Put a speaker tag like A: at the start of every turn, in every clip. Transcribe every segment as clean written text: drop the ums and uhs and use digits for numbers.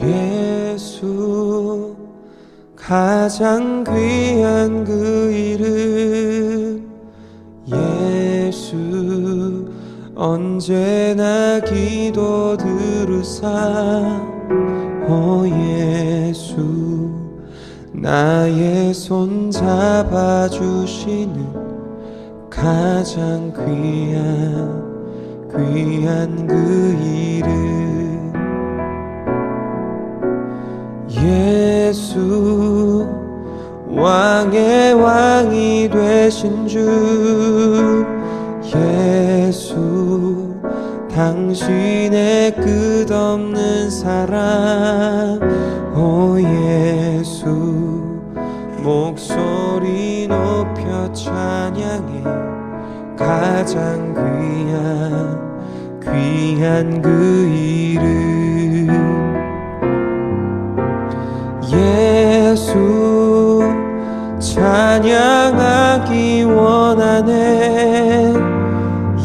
A: 예수 가장 귀한 그 이름 예수 언제나 기도 들으사 오 예수 나의 손 잡아주시는 가장 귀한 그 이름 예수 왕의 왕이 되신 주 예수 당신의 끝없는 사랑 오 예수 목소리 높여 찬양해 가장 귀한 그 이름 예수 찬양하기 원하네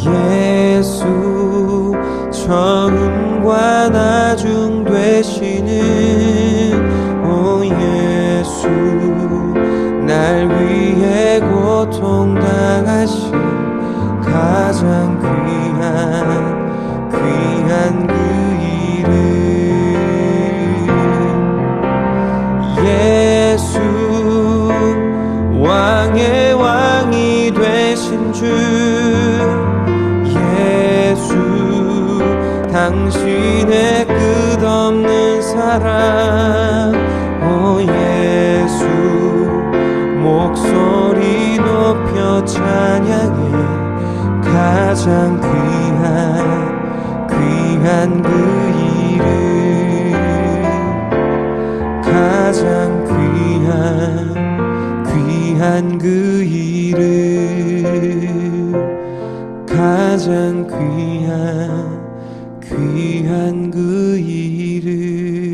A: 예수 처음과 나중 되시는 오 예수 날 위해 고통당하신 가장 귀한 그 이름 예수 왕의 왕이 되신 주 예수 당신의 끝없는 사랑 오 예수 목소리 높여 찬양해 가장 귀한 그 이름 가장 귀한 그 이름 가장 귀한 그 이름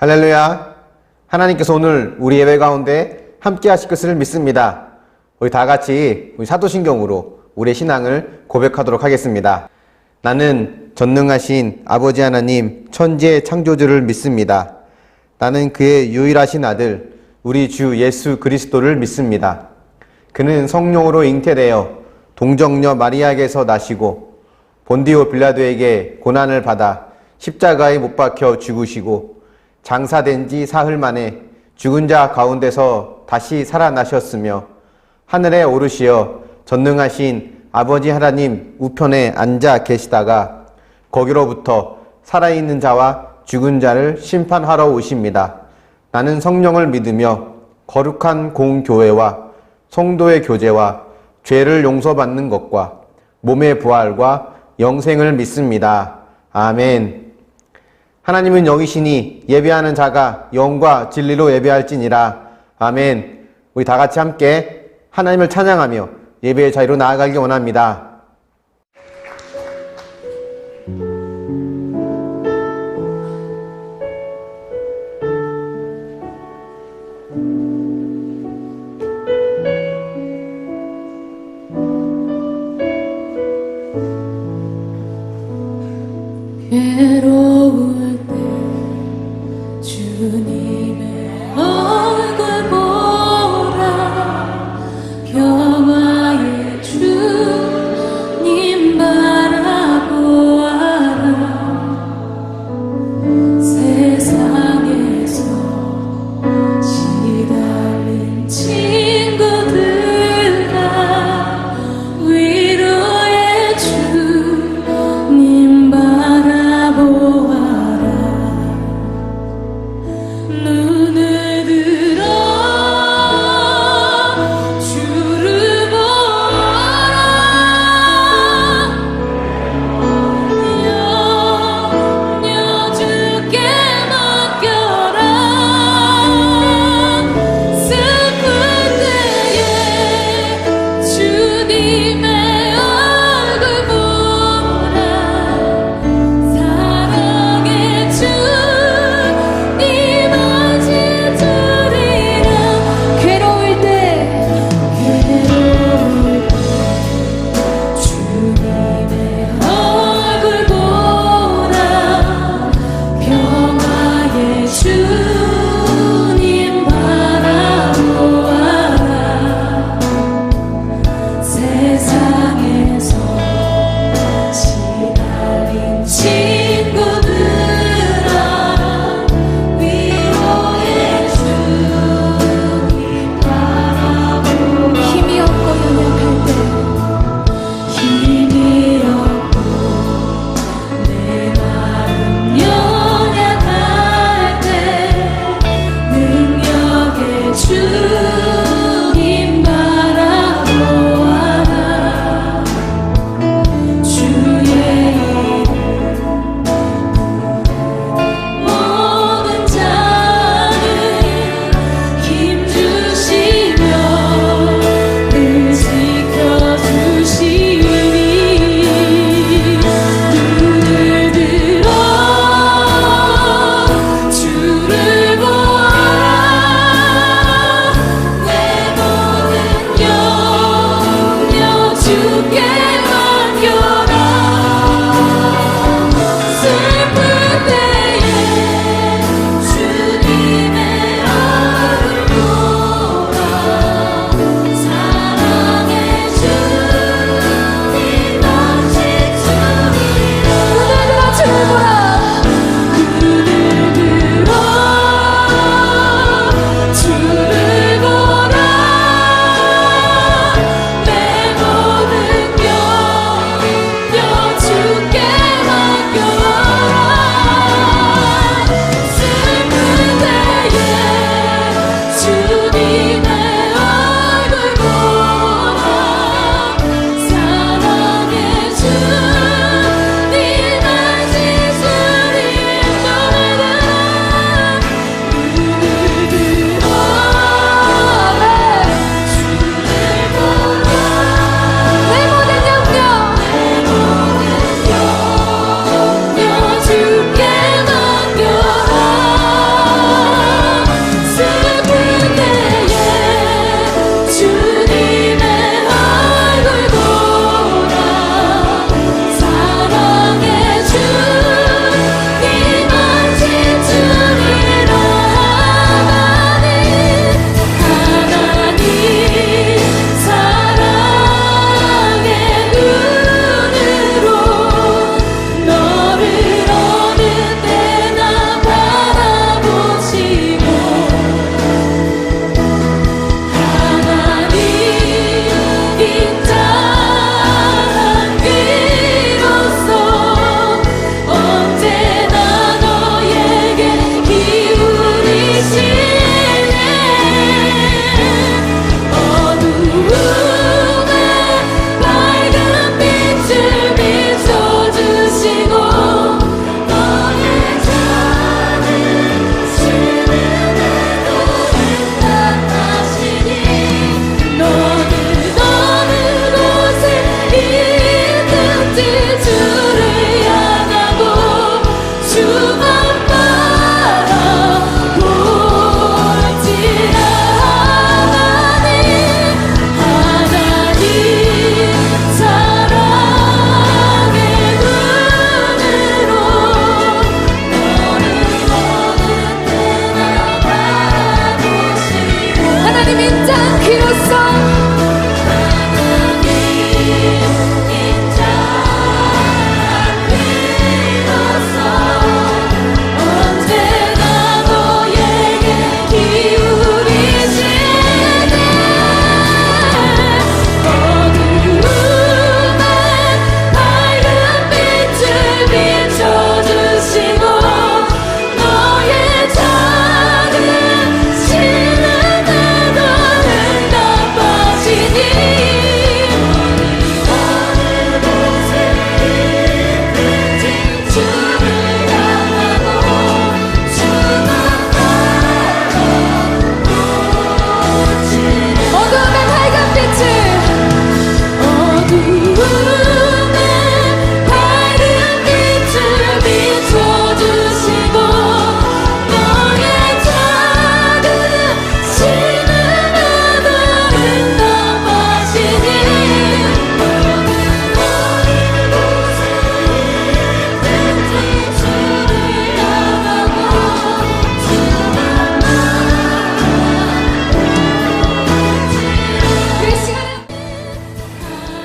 B: 할렐루야. 하나님께서 오늘 우리 예배 가운데 함께 하실 것을 믿습니다. 우리 다 같이 우리 사도신경으로 우리의 신앙을 고백하도록 하겠습니다. 나는 전능하신 아버지 하나님 천지의 창조주를 믿습니다. 나는 그의 유일하신 아들 우리 주 예수 그리스도를 믿습니다. 그는 성령으로 잉태되어 동정녀 마리아에게서 나시고 본디오 빌라도에게 고난을 받아 십자가에 못 박혀 죽으시고 장사된 지 사흘 만에 죽은 자 가운데서 다시 살아나셨으며 하늘에 오르시어 전능하신 아버지 하나님 우편에 앉아 계시다가 거기로부터 살아있는 자와 죽은 자를 심판하러 오십니다. 나는 성령을 믿으며 거룩한 공교회와 성도의 교제와 죄를 용서받는 것과 몸의 부활과 영생을 믿습니다. 아멘. 하나님은 영이시니 예배하는 자가 영과 진리로 예배할지니라. 아멘. 우리 다 같이 함께 하나님을 찬양하며 예배의 자리로 나아가기 원합니다.
C: 괴로울 때 주님의 얼굴 보라 평화의 주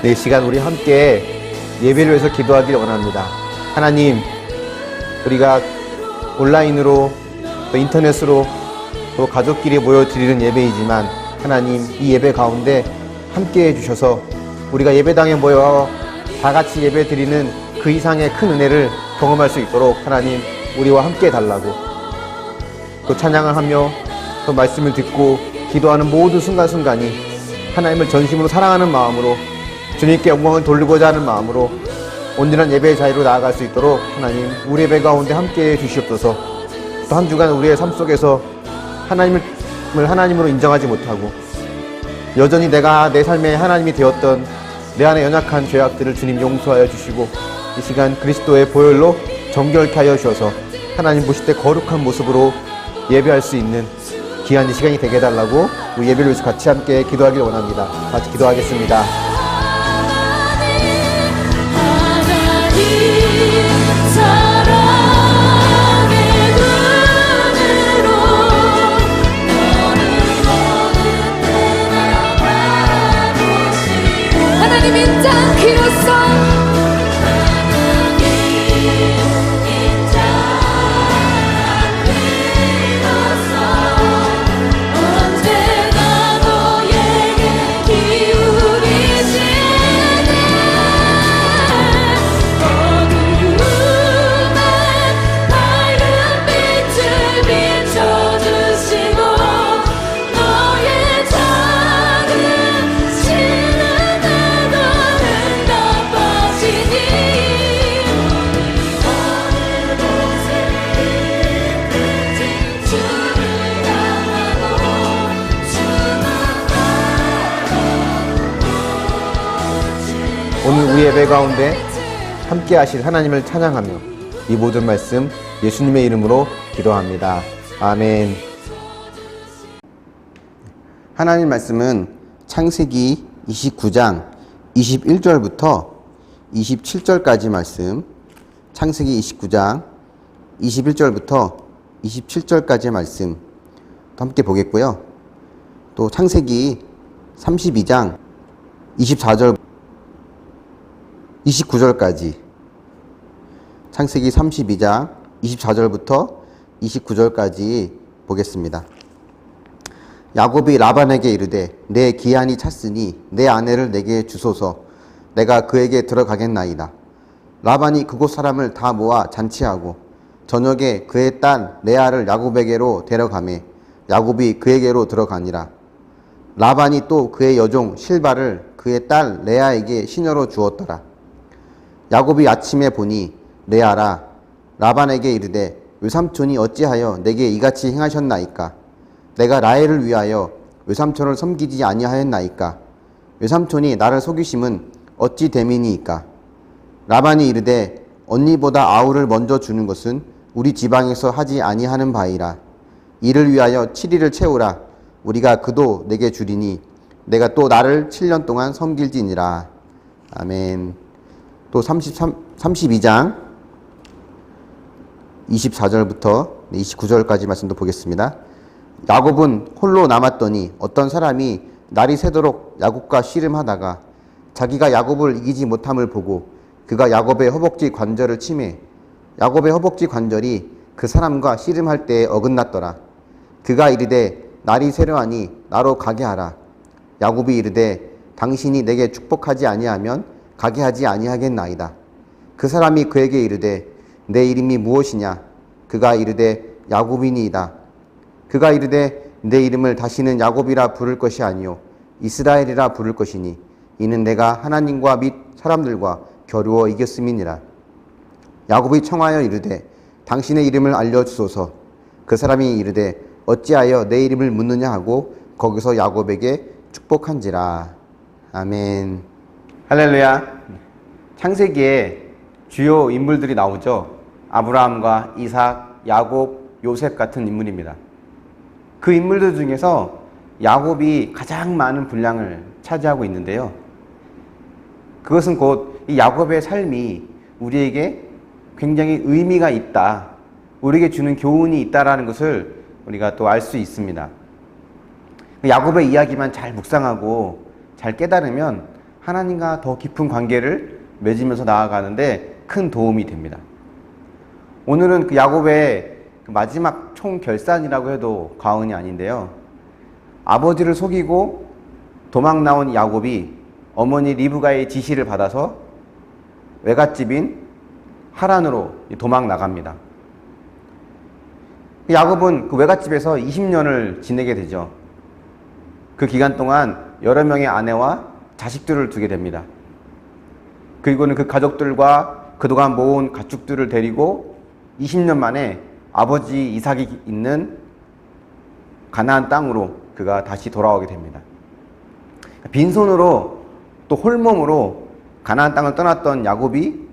B: 이 시간 우리 함께 예배를 위해서 기도하길 원합니다. 하나님, 우리가 온라인으로 또 인터넷으로 또 가족끼리 모여 드리는 예배이지만 하나님, 이 예배 가운데 함께 해주셔서 우리가 예배당에 모여 다 같이 예배 드리는 그 이상의 큰 은혜를 경험할 수 있도록 하나님, 우리와 함께 해달라고, 또 찬양을 하며 또 말씀을 듣고 기도하는 모든 순간순간이 하나님을 전심으로 사랑하는 마음으로 주님께 영광을 돌리고자 하는 마음으로 온전한 예배의 자리로 나아갈 수 있도록 하나님, 우리 예배 가운데 함께해 주시옵소서. 또 한 주간 우리의 삶 속에서 하나님을 하나님으로 인정하지 못하고 여전히 내가 내 삶의 하나님이 되었던 내 안에 연약한 죄악들을 주님 용서하여 주시고 이 시간 그리스도의 보혈로 정결케 하여 주셔서 하나님 보실 때 거룩한 모습으로 예배할 수 있는 귀한 이 시간이 되게 해달라고 우리 예배를 위해서 같이 함께 기도하길 원합니다. 같이 기도하겠습니다.
C: 하나님 인자키로서 언제나 너에게 기울이시네. 어두움에 밝은 빛을 비춰주시고 너의 작은 신은
B: 오늘 우리 예배 가운데 함께 하실 하나님을 찬양하며 이 모든 말씀 예수님의 이름으로 기도합니다. 아멘. 하나님 말씀은 창세기 29장 21절부터 27절까지 말씀, 창세기 29장 21절부터 27절까지의 말씀 함께 보겠고요. 또 창세기 32장 24절 29절까지, 창세기 32장 24절부터 29절까지 보겠습니다. 야곱이 라반에게 이르되 내 기한이 찼으니 내 아내를 내게 주소서. 내가 그에게 들어가겠나이다. 라반이 그곳 사람을 다 모아 잔치하고 저녁에 그의 딸 레아를 야곱에게로 데려가매 야곱이 그에게로 들어가니라. 라반이 또 그의 여종 실바를 그의 딸 레아에게 시녀로 주었더라. 야곱이 아침에 보니 레아라 라반에게 이르되 외삼촌이 어찌하여 내게 이같이 행하셨나이까? 내가 라헬을 위하여 외삼촌을 섬기지 아니하였나이까? 외삼촌이 나를 속이심은 어찌 됨이니이까? 라반이 이르되 언니보다 아우를 먼저 주는 것은 우리 지방에서 하지 아니하는 바이라. 이를 위하여 7일을 채우라. 우리가 그도 내게 주리니 내가 또 나를 7년 동안 섬길지니라. 아멘. 또 32장 24절부터 29절까지 말씀도 보겠습니다. 야곱은 홀로 남았더니 어떤 사람이 날이 새도록 야곱과 씨름하다가 자기가 야곱을 이기지 못함을 보고 그가 야곱의 허벅지 관절을 치매 야곱의 허벅지 관절이 그 사람과 씨름할 때에 어긋났더라. 그가 이르되 날이 새려하니 나로 가게 하라. 야곱이 이르되 당신이 내게 축복하지 아니하면 가게 하지 아니하겠나이다. 그 사람이 그에게 이르되 내 이름이 무엇이냐? 그가 이르되 야곱이니이다. 그가 이르되 내 이름을 다시는 야곱이라 부를 것이 아니요 이스라엘이라 부를 것이니 이는 내가 하나님과 및 사람들과 겨루어 이겼음이니라. 야곱이 청하여 이르되 당신의 이름을 알려주소서. 그 사람이 이르되 어찌하여 내 이름을 묻느냐 하고 거기서 야곱에게 축복한지라. 아멘. 할렐루야. 창세기에 주요 인물들이 나오죠. 아브라함과 이삭, 야곱, 요셉 같은 인물입니다. 그 인물들 중에서 야곱이 가장 많은 분량을 차지하고 있는데요. 그것은 곧 이 야곱의 삶이 우리에게 굉장히 의미가 있다, 우리에게 주는 교훈이 있다라는 것을 우리가 또 알 수 있습니다. 야곱의 이야기만 잘 묵상하고 잘 깨달으면 하나님과 더 깊은 관계를 맺으면서 나아가는데 큰 도움이 됩니다. 오늘은 그 야곱의 그 마지막 총결산이라고 해도 과언이 아닌데요. 아버지를 속이고 도망 나온 야곱이 어머니 리브가의 지시를 받아서 외갓집인 하란으로 도망 나갑니다. 야곱은 그 외갓집에서 20년을 지내게 되죠. 그 기간 동안 여러 명의 아내와 자식들을 두게 됩니다. 그리고는 그 가족들과 그동안 모은 가축들을 데리고 20년 만에 아버지 이삭이 있는 가나안 땅으로 그가 다시 돌아오게 됩니다. 빈손으로 또 홀몸으로 가나안 땅을 떠났던 야곱이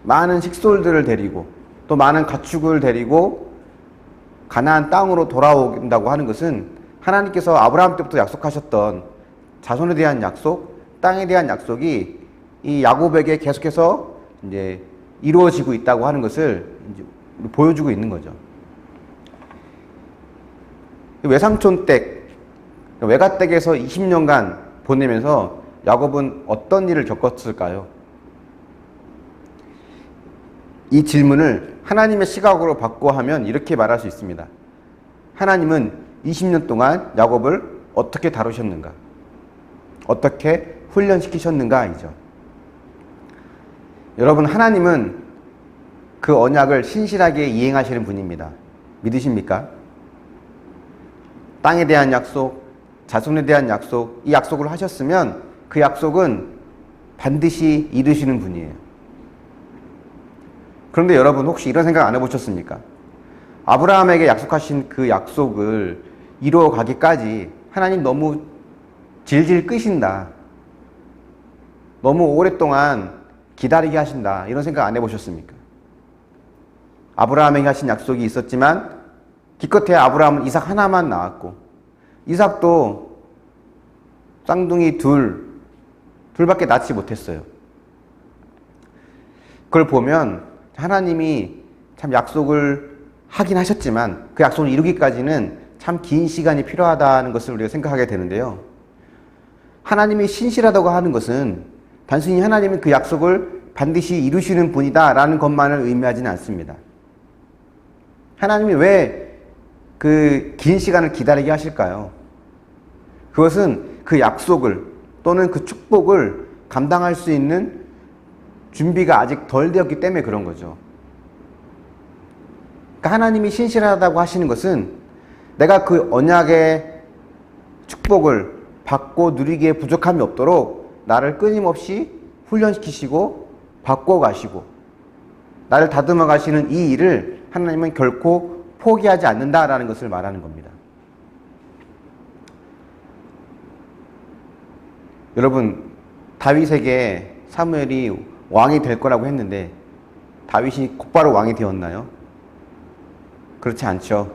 B: 많은 식솔들을 데리고 또 많은 가축을 데리고 가나안 땅으로 돌아온다고 하는 것은 하나님께서 아브라함 때부터 약속하셨던 자손에 대한 약속, 땅에 대한 약속이 이 야곱에게 계속해서 이제 이루어지고 있다고 하는 것을 이제 보여주고 있는 거죠. 외삼촌 댁, 외가 댁에서 20년간 보내면서 야곱은 어떤 일을 겪었을까요? 이 질문을 하나님의 시각으로 바꿔 하면 이렇게 말할 수 있습니다. 하나님은 20년 동안 야곱을 어떻게 다루셨는가? 어떻게 훈련시키셨는가이죠. 여러분, 하나님은 그 언약을 신실하게 이행하시는 분입니다. 믿으십니까? 땅에 대한 약속, 자손에 대한 약속, 이 약속을 하셨으면 그 약속은 반드시 이루시는 분이에요. 그런데 여러분, 혹시 이런 생각 안 해보셨습니까? 아브라함에게 약속하신 그 약속을 이루어가기까지 하나님 너무 질질 끄신다. 너무 오랫동안 기다리게 하신다. 이런 생각 안 해보셨습니까? 아브라함에게 하신 약속이 있었지만 기껏해야 아브라함은 이삭 하나만 낳았고 이삭도 쌍둥이 둘밖에 낳지 못했어요. 그걸 보면 하나님이 참 약속을 하긴 하셨지만 그 약속을 이루기까지는 참 긴 시간이 필요하다는 것을 우리가 생각하게 되는데요. 하나님이 신실하다고 하는 것은 단순히 하나님은 그 약속을 반드시 이루시는 분이다 라는 것만을 의미하지는 않습니다. 하나님이 왜 그 긴 시간을 기다리게 하실까요? 그것은 그 약속을 또는 그 축복을 감당할 수 있는 준비가 아직 덜 되었기 때문에 그런 거죠. 그러니까 하나님이 신실하다고 하시는 것은 내가 그 언약의 축복을 받고 누리기에 부족함이 없도록 나를 끊임없이 훈련시키시고 바꿔가시고 나를 다듬어 가시는 이 일을 하나님은 결코 포기하지 않는다라는 것을 말하는 겁니다. 여러분, 다윗에게 사무엘이 왕이 될 거라고 했는데 다윗이 곧바로 왕이 되었나요? 그렇지 않죠.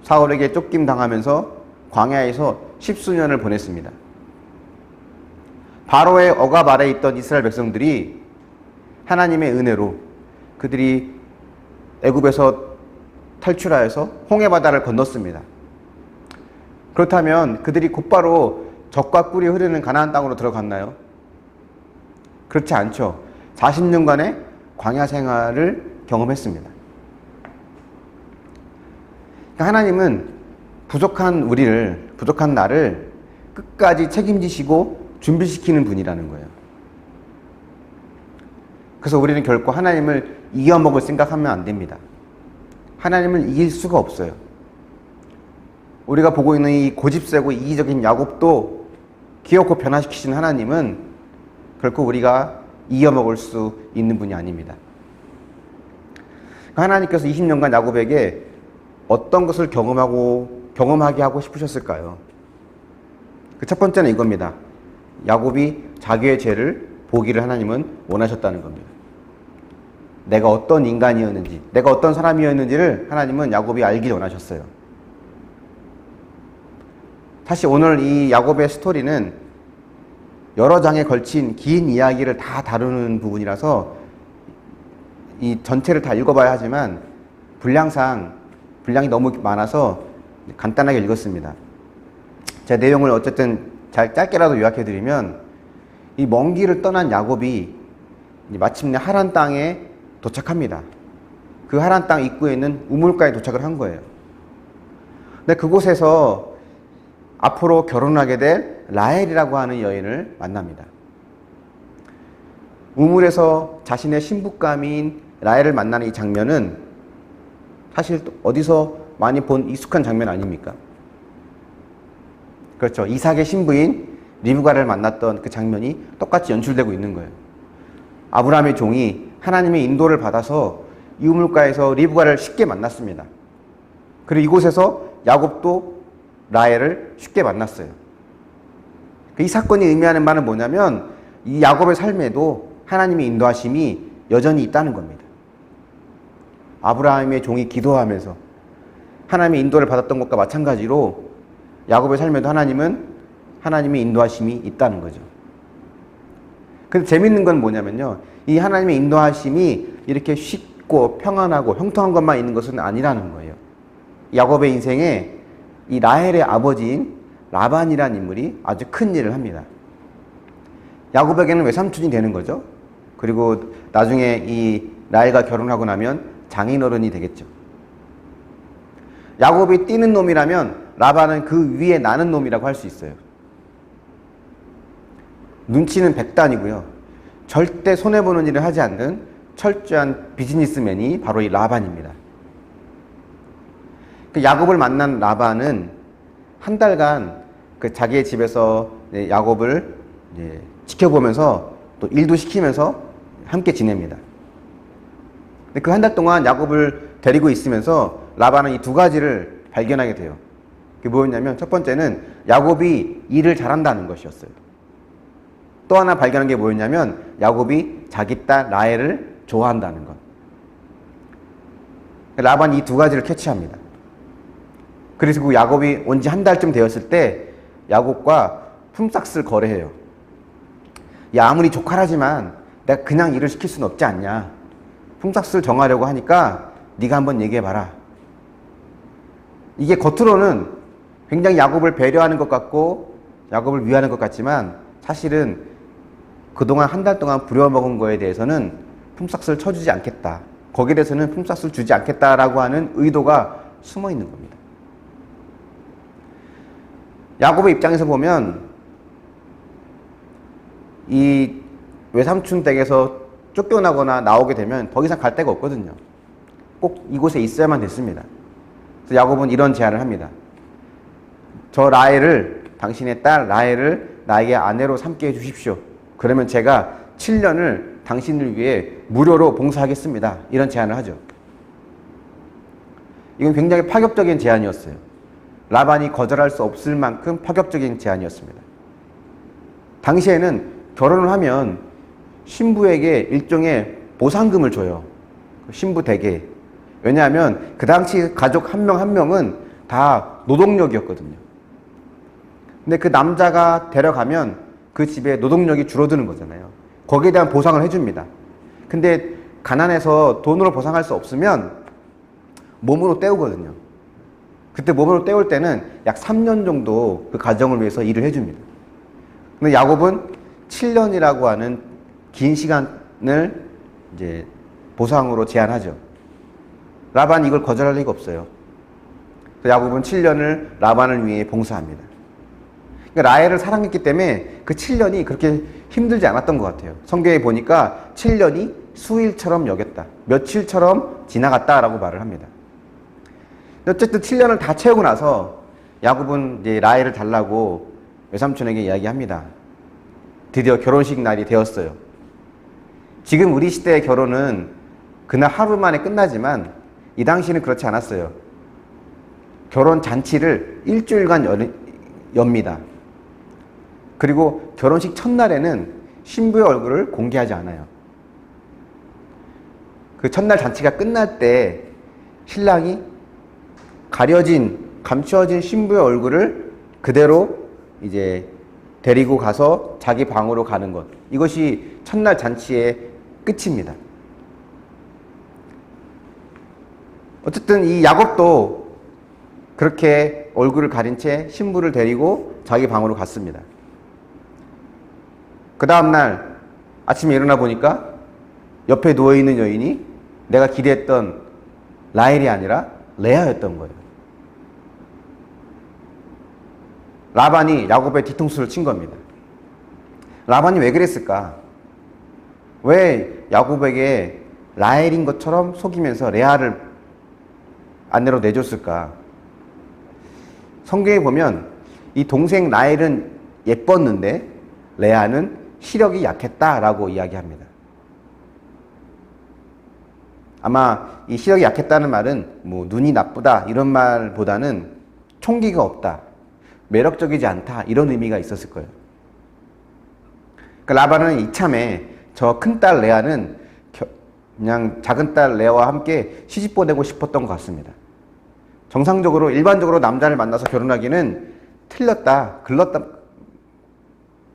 B: 사울에게 쫓김 당하면서 광야에서 10수년을 보냈습니다. 바로의 억압 아래에 있던 이스라엘 백성들이 하나님의 은혜로 그들이 애굽에서 탈출하여서 홍해 바다를 건넜습니다. 그렇다면 그들이 곧바로 젖과 꿀이 흐르는 가나안 땅으로 들어갔나요? 그렇지 않죠. 40년간의 광야 생활을 경험했습니다. 그러니까 하나님은 부족한 나를 끝까지 책임지시고 준비시키는 분이라는 거예요. 그래서 우리는 결코 하나님을 이겨먹을 생각하면 안 됩니다. 하나님을 이길 수가 없어요. 우리가 보고 있는 이 고집세고 이기적인 야곱도 기어코 변화시키신 하나님은 결코 우리가 이겨먹을 수 있는 분이 아닙니다. 하나님께서 20년간 야곱에게 어떤 것을 경험하게 하고 싶으셨을까요? 그 첫 번째는 이겁니다. 야곱이 자기의 죄를 보기를 하나님은 원하셨다는 겁니다. 내가 어떤 인간이었는지, 내가 어떤 사람이었는지를 하나님은 야곱이 알기 원하셨어요. 사실 오늘 이 야곱의 스토리는 여러 장에 걸친 긴 이야기를 다 다루는 부분이라서 이 전체를 다 읽어봐야 하지만 분량이 너무 많아서 간단하게 읽었습니다. 제 내용을 어쨌든 짧게라도 요약해드리면 이 먼 길을 떠난 야곱이 이제 마침내 하란 땅에 도착합니다. 그 하란 땅 입구에 있는 우물가에 도착을 한 거예요. 근데 그곳에서 앞으로 결혼하게 될 라헬이라고 하는 여인을 만납니다. 우물에서 자신의 신부감인 라헬을 만나는 이 장면은 사실 어디서 많이 본 익숙한 장면 아닙니까? 그렇죠. 이삭의 신부인 리브가를 만났던 그 장면이 똑같이 연출되고 있는 거예요. 아브라함의 종이 하나님의 인도를 받아서 이 우물가에서 리브가를 쉽게 만났습니다. 그리고 이곳에서 야곱도 라헬을 쉽게 만났어요. 이 사건이 의미하는 바는 뭐냐면 이 야곱의 삶에도 하나님의 인도하심이 여전히 있다는 겁니다. 아브라함의 종이 기도하면서 하나님의 인도를 받았던 것과 마찬가지로 야곱의 삶에도 하나님의 인도하심이 있다는 거죠. 근데 재밌는 건 뭐냐면요. 이 하나님의 인도하심이 이렇게 쉽고 평안하고 형통한 것만 있는 것은 아니라는 거예요. 야곱의 인생에 이 라헬의 아버지인 라반이라는 인물이 아주 큰 일을 합니다. 야곱에게는 외삼촌이 되는 거죠. 그리고 나중에 이 라헬과 결혼하고 나면 장인어른이 되겠죠. 야곱이 뛰는 놈이라면 라반은 그 위에 나는 놈이라고 할 수 있어요. 눈치는 백단이고요. 절대 손해보는 일을 하지 않는 철저한 비즈니스맨이 바로 이 라반입니다. 그 야곱을 만난 라반은 한 달간 그 자기의 집에서 야곱을 지켜보면서 또 일도 시키면서 함께 지냅니다. 근데 그 한 달 동안 야곱을 데리고 있으면서 라반은 이 두 가지를 발견하게 돼요. 그게 뭐였냐면 첫 번째는 야곱이 일을 잘한다는 것이었어요. 또 하나 발견한 게 뭐였냐면 야곱이 자기 딸 라헬을 좋아한다는 것. 라반이 이 두 가지를 캐치합니다. 그래서 그 야곱이 온 지 한 달쯤 되었을 때 야곱과 품삯을 거래해요. 야, 아무리 조카라지만 내가 그냥 일을 시킬 수는 없지 않냐. 품삯을 정하려고 하니까 네가 한번 얘기해봐라. 이게 겉으로는 굉장히 야곱을 배려하는 것 같고 야곱을 위하는 것 같지만 사실은 그동안 한 달 동안 부려먹은 거에 대해서는 품삯을 쳐주지 않겠다. 거기에 대해서는 품삯을 주지 않겠다라고 하는 의도가 숨어 있는 겁니다. 야곱의 입장에서 보면 이 외삼촌 댁에서 쫓겨나거나 나오게 되면 더 이상 갈 데가 없거든요. 꼭 이곳에 있어야만 됐습니다. 그래서 야곱은 이런 제안을 합니다. 저 라헬을, 당신의 딸 라헬을 나에게 아내로 삼게 해주십시오. 그러면 제가 7년을 당신을 위해 무료로 봉사하겠습니다. 이런 제안을 하죠. 이건 굉장히 파격적인 제안이었어요. 라반이 거절할 수 없을 만큼 파격적인 제안이었습니다. 당시에는 결혼을 하면 신부에게 일종의 보상금을 줘요. 신부 댁에. 왜냐하면 그 당시 가족 한 명 한 명은 다 노동력이었거든요. 근데 그 남자가 데려가면 그 집에 노동력이 줄어드는 거잖아요. 거기에 대한 보상을 해줍니다. 근데 가난해서 돈으로 보상할 수 없으면 몸으로 때우거든요. 그때 몸으로 때울 때는 약 3년 정도 그 가정을 위해서 일을 해줍니다. 근데 야곱은 7년이라고 하는 긴 시간을 이제 보상으로 제안하죠. 라반이 이걸 거절할 리가 없어요. 그래서 야곱은 7년을 라반을 위해 봉사합니다. 그러니까 라헬을 사랑했기 때문에 그 7년이 그렇게 힘들지 않았던 것 같아요. 성경에 보니까 7년이 수일처럼 여겼다. 며칠처럼 지나갔다라고 말을 합니다. 어쨌든 7년을 다 채우고 나서 야곱은 이제 라헬을 달라고 외삼촌에게 이야기합니다. 드디어 결혼식 날이 되었어요. 지금 우리 시대의 결혼은 그날 하루 만에 끝나지만 이 당시는 그렇지 않았어요. 결혼 잔치를 일주일간 엽니다. 그리고 결혼식 첫날에는 신부의 얼굴을 공개하지 않아요. 그 첫날 잔치가 끝날 때 신랑이 감추어진 신부의 얼굴을 그대로 이제 데리고 가서 자기 방으로 가는 것. 이것이 첫날 잔치의 끝입니다. 어쨌든 이 야곱도 그렇게 얼굴을 가린 채 신부를 데리고 자기 방으로 갔습니다. 그 다음날 아침에 일어나 보니까 옆에 누워있는 여인이 내가 기대했던 라헬이 아니라 레아였던 거예요. 라반이 야곱의 뒤통수를 친 겁니다. 라반이 왜 그랬을까? 왜 야곱에게 라헬인 것처럼 속이면서 레아를 아내로 내줬을까? 성경에 보면 이 동생 라헬은 예뻤는데 레아는 시력이 약했다라고 이야기합니다. 아마 이 시력이 약했다는 말은 뭐 눈이 나쁘다 이런 말보다는 총기가 없다, 매력적이지 않다 이런 의미가 있었을 거예요. 그러니까 라반은 이참에 저 큰딸 레아는 그냥 작은 딸 레아와 함께 시집 보내고 싶었던 것 같습니다. 정상적으로 일반적으로 남자를 만나서 결혼하기는 틀렸다, 글렀다.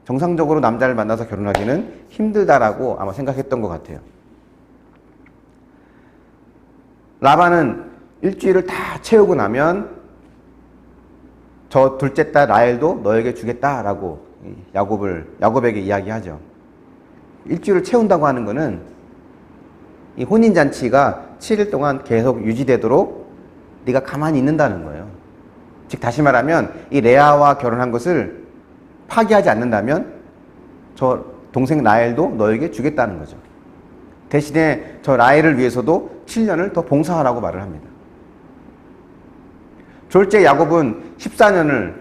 B: 정상적으로 남자를 만나서 결혼하기는 힘들다라고 아마 생각했던 것 같아요. 라반은 일주일을 다 채우고 나면 저 둘째 딸 라헬도 너에게 주겠다라고 야곱에게 이야기하죠. 일주일을 채운다고 하는 것은 이 혼인잔치가 7일 동안 계속 유지되도록 네가 가만히 있는다는 거예요. 즉 다시 말하면 이 레아와 결혼한 것을 파기하지 않는다면 저 동생 라헬도 너에게 주겠다는 거죠. 대신에 저 라헬을 위해서도 7년을 더 봉사하라고 말을 합니다. 졸제 야곱은 14년을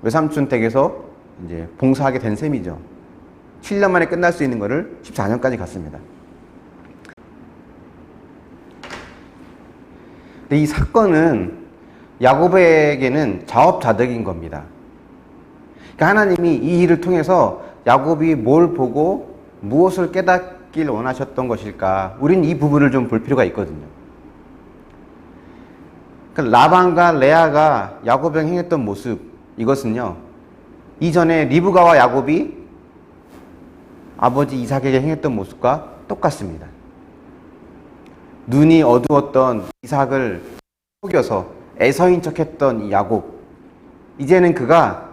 B: 외삼촌 댁에서 이제 봉사하게 된 셈이죠. 7년 만에 끝날 수 있는 것을 14년까지 갔습니다. 근데 이 사건은 야곱에게는 자업자득인 겁니다. 그러니까 하나님이 이 일을 통해서 야곱이 뭘 보고 무엇을 깨닫길 원하셨던 것일까? 우리는 이 부분을 좀 볼 필요가 있거든요. 그러니까 라반과 레아가 야곱에게 행했던 모습, 이것은요, 이전에 리브가와 야곱이 아버지 이삭에게 행했던 모습과 똑같습니다. 눈이 어두웠던 이삭을 속여서 애서인 척했던 이 야곱, 이제는 그가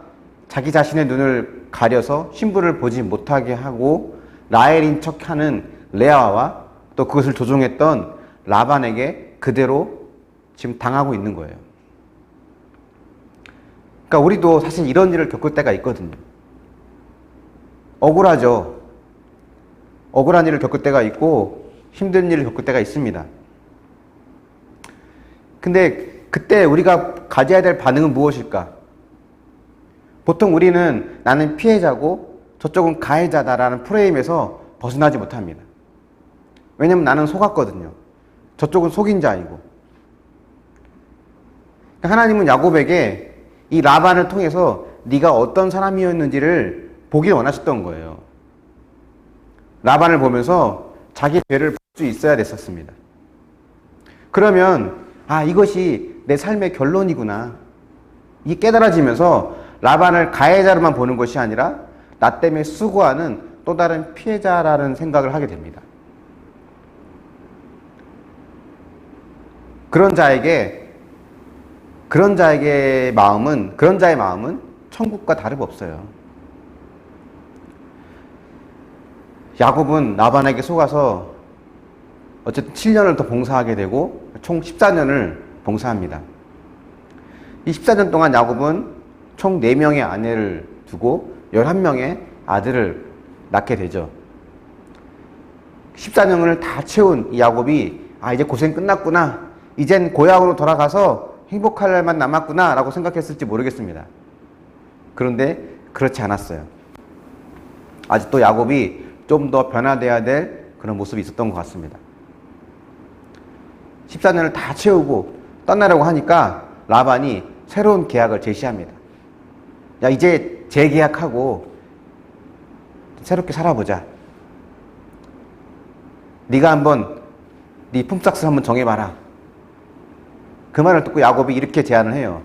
B: 자기 자신의 눈을 가려서 신부를 보지 못하게 하고 라헬인 척하는 레아와 또 그것을 조종했던 라반에게 그대로 지금 당하고 있는 거예요. 그러니까 우리도 사실 이런 일을 겪을 때가 있거든요. 억울하죠. 억울한 일을 겪을 때가 있고 힘든 일을 겪을 때가 있습니다. 근데 그때 우리가 가져야 될 반응은 무엇일까? 보통 우리는 나는 피해자고 저쪽은 가해자다라는 프레임에서 벗어나지 못합니다. 왜냐면 나는 속았거든요. 저쪽은 속인 자이고. 하나님은 야곱에게 이 라반을 통해서 네가 어떤 사람이었는지를 보길 원하셨던 거예요. 라반을 보면서 자기 죄를 볼 수 있어야 됐었습니다. 그러면 이것이 내 삶의 결론이구나. 이게 깨달아지면서 라반을 가해자로만 보는 것이 아니라 나 때문에 수고하는 또 다른 피해자라는 생각을 하게 됩니다. 그런 자의 마음은 천국과 다름없어요. 야곱은 라반에게 속아서 어쨌든 7년을 더 봉사하게 되고 총 14년을 봉사합니다. 이 14년 동안 야곱은 총 4명의 아내를 두고 11명의 아들을 낳게 되죠. 14년을 다 채운 이 야곱이 이제 고생 끝났구나, 이젠 고향으로 돌아가서 행복할 날만 남았구나 라고 생각했을지 모르겠습니다. 그런데 그렇지 않았어요. 아직도 야곱이 좀 더 변화돼야 될 그런 모습이 있었던 것 같습니다. 14년을 다 채우고 떠나려고 하니까 라반이 새로운 계약을 제시합니다. 야, 이제 재계약하고 새롭게 살아보자. 네가 한번 네 품삯을 한번 정해봐라. 그 말을 듣고 야곱이 이렇게 제안을 해요.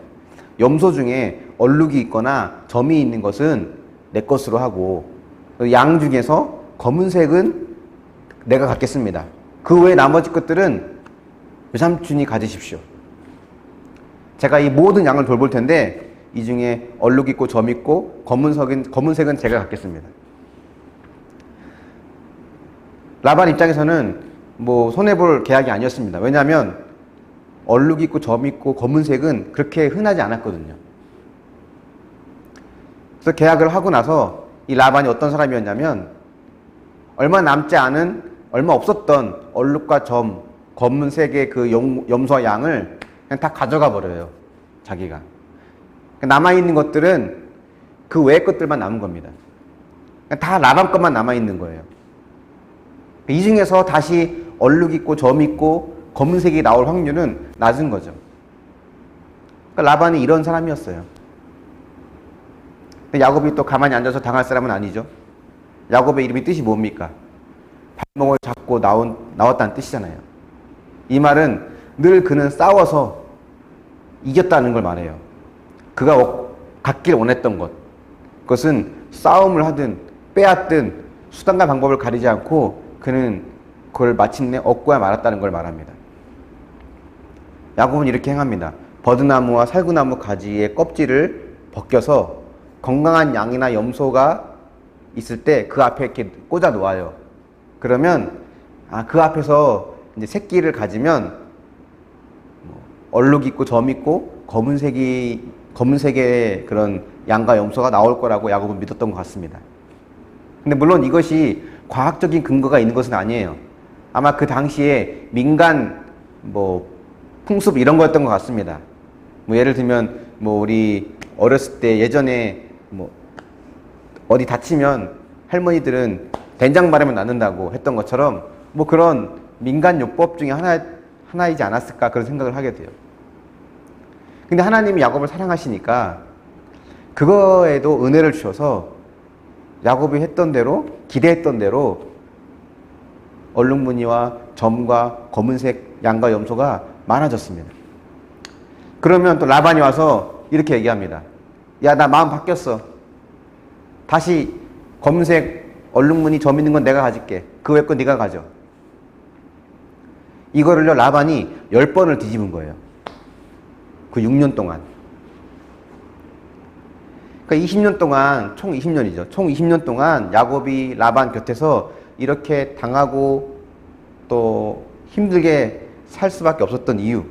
B: 염소 중에 얼룩이 있거나 점이 있는 것은 내 것으로 하고 양 중에서 검은색은 내가 갖겠습니다. 그 외에 나머지 것들은 외삼촌이 가지십시오. 제가 이 모든 양을 돌볼 텐데 이 중에 얼룩 있고 점 있고 검은색은 제가 갖겠습니다. 라반 입장에서는 뭐 손해볼 계약이 아니었습니다. 왜냐하면 얼룩 있고 점 있고 검은색은 그렇게 흔하지 않았거든요. 그래서 계약을 하고 나서 이 라반이 어떤 사람이었냐면 얼마 남지 않은 얼마 없었던 얼룩과 점 검은색의 그 염소와 양을 그냥 다 가져가 버려요. 자기가. 남아있는 것들은 그 외의 것들만 남은 겁니다. 다 라반 것만 남아있는 거예요. 이 중에서 다시 얼룩 있고 점 있고 검은색이 나올 확률은 낮은 거죠. 그러니까 라반이 이런 사람이었어요. 근데 야곱이 또 가만히 앉아서 당할 사람은 아니죠. 야곱의 이름이 뜻이 뭡니까? 발목을 잡고 나왔다는 뜻이잖아요. 이 말은 늘 그는 싸워서 이겼다는 걸 말해요. 그가 갖길 원했던 것, 그것은 싸움을 하든 빼앗든 수단과 방법을 가리지 않고 그는 그걸 마침내 얻고야 말았다는 걸 말합니다. 야곱은 이렇게 행합니다. 버드나무와 살구나무 가지의 껍질을 벗겨서 건강한 양이나 염소가 있을 때 그 앞에 이렇게 꽂아 놓아요. 그러면 그 앞에서 이제 새끼를 가지면 얼룩 있고 점 있고 검은색의 그런 양과 염소가 나올 거라고 야곱은 믿었던 것 같습니다. 근데 물론 이것이 과학적인 근거가 있는 것은 아니에요. 아마 그 당시에 민간 풍습 이런 거였던 것 같습니다. 예를 들면 우리 어렸을 때 예전에 어디 다치면 할머니들은 된장 바르면 낫는다고 했던 것처럼 그런 민간 요법 중에 하나이지 않았을까 그런 생각을 하게 돼요. 근데 하나님이 야곱을 사랑하시니까 그거에도 은혜를 주셔서 야곱이 했던 대로 기대했던 대로 얼룩무늬와 점과 검은색 양과 염소가 많아졌습니다. 그러면 또 라반이 와서 이렇게 얘기합니다. 야, 나 마음 바뀌었어. 다시 검은색 얼룩무늬 점 있는 건 내가 가질게. 그 외 건 네가 가져. 이거를요 라반이 10번을 뒤집은 거예요. 그 6년 동안. 그러니까 20년 동안, 총 20년이죠. 총 20년 동안 야곱이 라반 곁에서 이렇게 당하고 또 힘들게 살 수밖에 없었던 이유,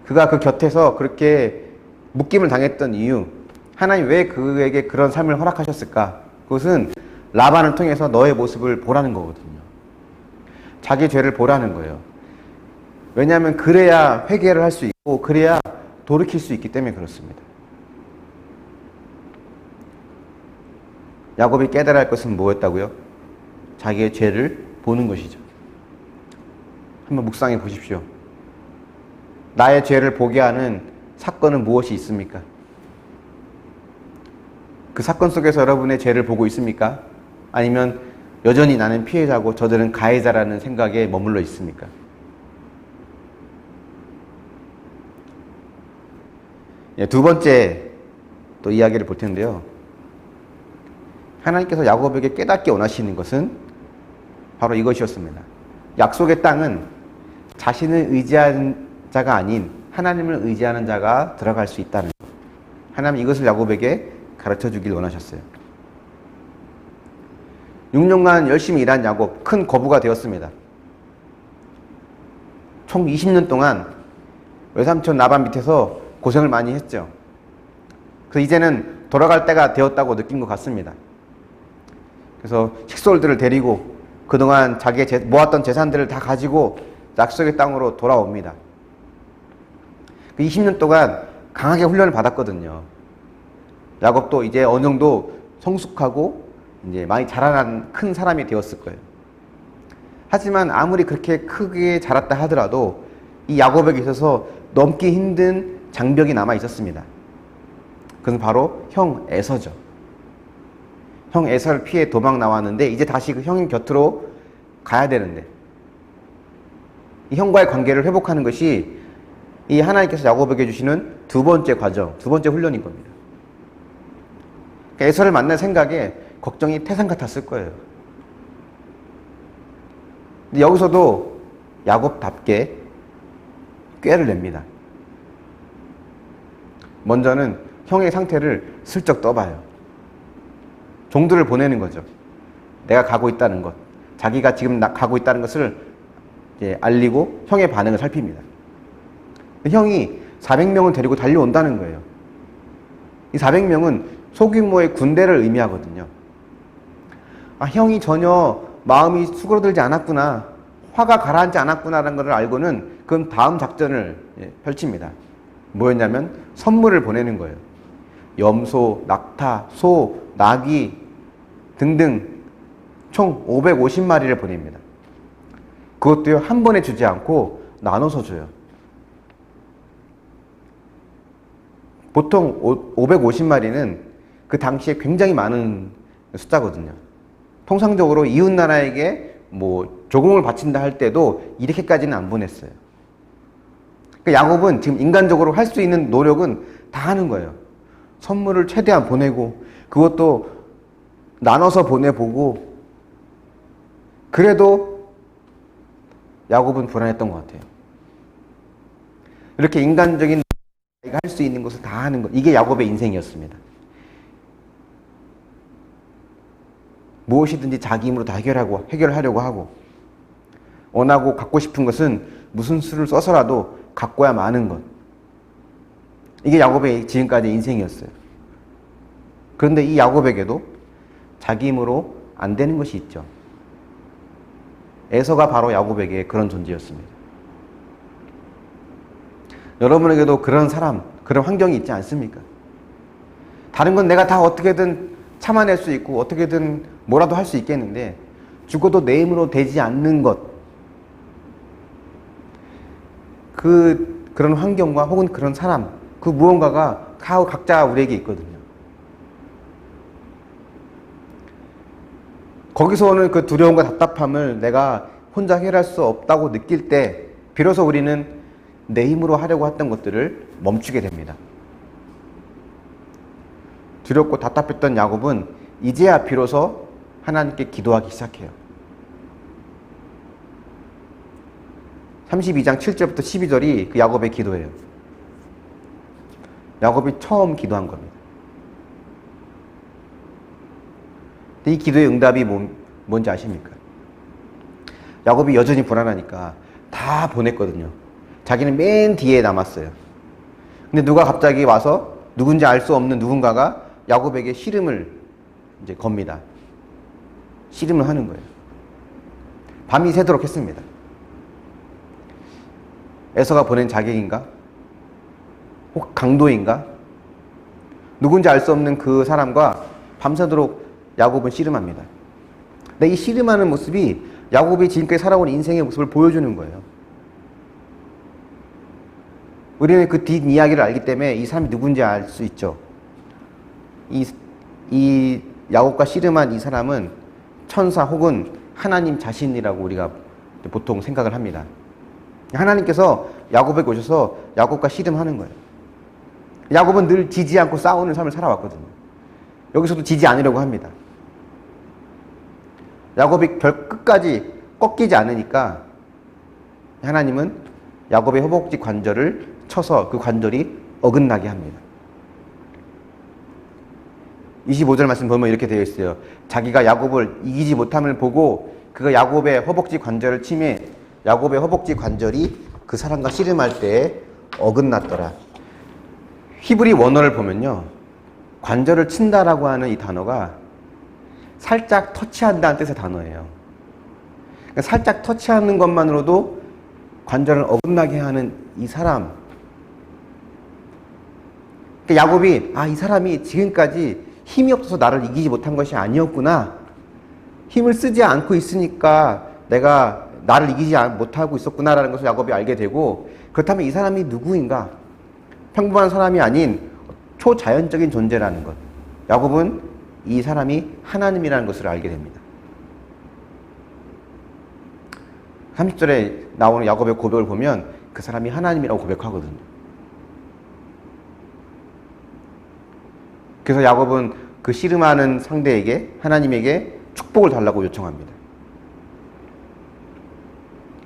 B: 그가 그 곁에서 그렇게 묶임을 당했던 이유, 하나님 왜 그에게 그런 삶을 허락하셨을까? 그것은 라반을 통해서 너의 모습을 보라는 거거든요. 자기 죄를 보라는 거예요. 왜냐하면 그래야 회개를 할 수 있고 그래야 돌이킬 수 있기 때문에 그렇습니다. 야곱이 깨달아야 할 것은 뭐였다고요? 자기의 죄를 보는 것이죠. 한번 묵상해 보십시오. 나의 죄를 보게 하는 사건은 무엇이 있습니까? 그 사건 속에서 여러분의 죄를 보고 있습니까? 아니면 여전히 나는 피해자고 저들은 가해자라는 생각에 머물러 있습니까? 두 번째 또 이야기를 볼 텐데요. 하나님께서 야곱에게 깨닫게 원하시는 것은 바로 이것이었습니다. 약속의 땅은 자신을 의지하는 자가 아닌 하나님을 의지하는 자가 들어갈 수 있다는 것. 하나님 이것을 야곱에게 가르쳐 주길 원하셨어요. 6년간 열심히 일한 야곱, 큰 거부가 되었습니다. 총 20년 동안 외삼촌 라반 밑에서 고생을 많이 했죠. 그래서 이제는 돌아갈 때가 되었다고 느낀 것 같습니다. 그래서 식솔들을 데리고 그동안 자기 모았던 재산들을 다 가지고 약속의 땅으로 돌아옵니다. 그 20년 동안 강하게 훈련을 받았거든요. 야곱도 이제 어느 정도 성숙하고 이제 많이 자라난 큰 사람이 되었을 거예요. 하지만 아무리 그렇게 크게 자랐다 하더라도 이 야곱에게 있어서 넘기 힘든 장벽이 남아 있었습니다. 그건 바로 형 에서죠. 형 에서를 피해 도망 나왔는데 이제 다시 그 형의 곁으로 가야 되는데 이 형과의 관계를 회복하는 것이 이 하나님께서 야곱에게 주시는 두 번째 과정, 두 번째 훈련인 겁니다. 그러니까 에서를 만날 생각에 걱정이 태산 같았을 거예요. 근데 여기서도 야곱답게 꾀를 냅니다. 먼저는 형의 상태를 슬쩍 떠봐요. 종들을 보내는 거죠. 내가 가고 있다는 것, 자기가 지금 가고 있다는 것을 이제 알리고 형의 반응을 살핍니다. 형이 400명을 데리고 달려온다는 거예요. 이 400명은 소규모의 군대를 의미하거든요. 아, 형이 전혀 마음이 수그러들지 않았구나, 화가 가라앉지 않았구나라는 것을 알고는 그건 다음 작전을 펼칩니다. 뭐였냐면 선물을 보내는 거예요. 염소, 낙타, 소, 나귀 등등 총 550마리를 보냅니다. 그것도요, 한 번에 주지 않고 나눠서 줘요. 보통 550마리는 그 당시에 굉장히 많은 숫자거든요. 통상적으로 이웃나라에게 뭐 조공을 바친다 할 때도 이렇게까지는 안 보냈어요. 그러니까 야곱은 지금 인간적으로 할 수 있는 노력은 다 하는 거예요. 선물을 최대한 보내고, 그것도 나눠서 보내보고, 그래도 야곱은 불안했던 것 같아요. 이렇게 인간적인 할 수 있는 것을 다 하는 것, 이게 야곱의 인생이었습니다. 무엇이든지 자기 힘으로 다 해결하려고 하고, 원하고 갖고 싶은 것은 무슨 수를 써서라도 갖고야 마는 것. 이게 야곱의 지금까지 인생이었어요. 그런데 이 야곱에게도 자기 힘으로 안 되는 것이 있죠. 에서가 바로 야곱에게 그런 존재였습니다. 여러분에게도 그런 사람, 그런 환경이 있지 않습니까? 다른 건 내가 다 어떻게든 참아낼 수 있고 어떻게든 뭐라도 할 수 있겠는데, 죽어도 내 힘으로 되지 않는 것, 그런 환경과 혹은 그런 사람, 그 무언가가 각자 우리에게 있거든요. 거기서 오는 그 두려움과 답답함을 내가 혼자 해결할 수 없다고 느낄 때 비로소 우리는 내 힘으로 하려고 했던 것들을 멈추게 됩니다. 두렵고 답답했던 야곱은 이제야 비로소 하나님께 기도하기 시작해요. 32장 7절부터 12절이 그 야곱의 기도예요. 야곱이 처음 기도한 겁니다. 근데 이 기도의 응답이 뭔지 아십니까? 야곱이 여전히 불안하니까 다 보냈거든요. 자기는 맨 뒤에 남았어요. 근데 누가 갑자기 와서 누군지 알 수 없는 누군가가 야곱에게 씨름을 이제 겁니다. 씨름을 하는 거예요. 밤이 새도록 했습니다. 에서가 보낸 자객인가? 혹 강도인가? 누군지 알 수 없는 그 사람과 밤새도록 야곱은 씨름합니다. 근데 이 씨름하는 모습이 야곱이 지금까지 살아온 인생의 모습을 보여주는 거예요. 우리는 그 뒷이야기를 알기 때문에 이 사람이 누군지 알 수 있죠. 이 야곱과 씨름한 이 사람은 천사 혹은 하나님 자신이라고 우리가 보통 생각을 합니다. 하나님께서 야곱에게 오셔서 야곱과 씨름하는 거예요. 야곱은 늘 지지 않고 싸우는 삶을 살아왔거든요. 여기서도 지지 않으려고 합니다. 야곱이 끝까지 꺾이지 않으니까 하나님은 야곱의 허벅지 관절을 쳐서 그 관절이 어긋나게 합니다. 25절 말씀 보면 이렇게 되어 있어요. 자기가 야곱을 이기지 못함을 보고 그가 야곱의 허벅지 관절을 치매 야곱의 허벅지 관절이 그 사람과 씨름할 때 어긋났더라. 히브리 원어를 보면요, 관절을 친다라고 하는 이 단어가 살짝 터치한다는 뜻의 단어예요. 그러니까 살짝 터치하는 것만으로도 관절을 어긋나게 하는 이 사람. 그러니까 야곱이 이 사람이 지금까지 힘이 없어서 나를 이기지 못한 것이 아니었구나. 힘을 쓰지 않고 있으니까 내가 나를 이기지 못하고 있었구나라는 것을 야곱이 알게 되고, 그렇다면 이 사람이 누구인가? 평범한 사람이 아닌 초자연적인 존재라는 것. 야곱은 이 사람이 하나님이라는 것을 알게 됩니다. 30절에 나오는 야곱의 고백을 보면 그 사람이 하나님이라고 고백하거든요. 그래서 야곱은 그 씨름하는 상대에게, 하나님에게 축복을 달라고 요청합니다.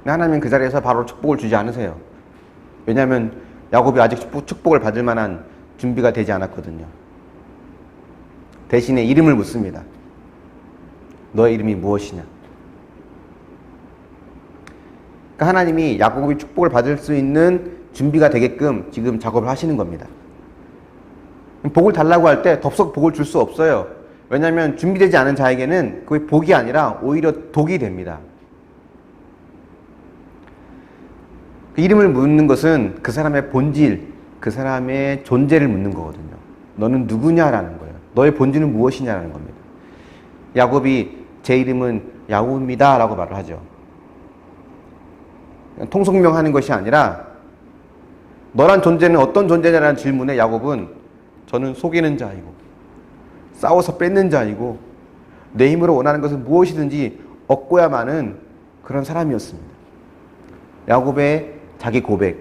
B: 하나님은 그 자리에서 바로 축복을 주지 않으세요. 왜냐하면 야곱이 아직 축복을 받을 만한 준비가 되지 않았거든요. 대신에 이름을 묻습니다. 너의 이름이 무엇이냐? 그러니까 하나님이 야곱이 축복을 받을 수 있는 준비가 되게끔 지금 작업을 하시는 겁니다. 복을 달라고 할 때 덥석 복을 줄 수 없어요. 왜냐하면 준비되지 않은 자에게는 그게 복이 아니라 오히려 독이 됩니다. 그 이름을 묻는 것은 그 사람의 본질, 그 사람의 존재를 묻는 거거든요. 너는 누구냐라는 거예요. 너의 본질은 무엇이냐라는 겁니다. 야곱이 제 이름은 야곱입니다 라고 말을 하죠. 통성명하는 것이 아니라 너란 존재는 어떤 존재냐라는 질문에 야곱은 저는 속이는 자이고 싸워서 뺏는 자이고 내 힘으로 원하는 것은 무엇이든지 얻고야 마는 그런 사람이었습니다. 야곱의 자기 고백,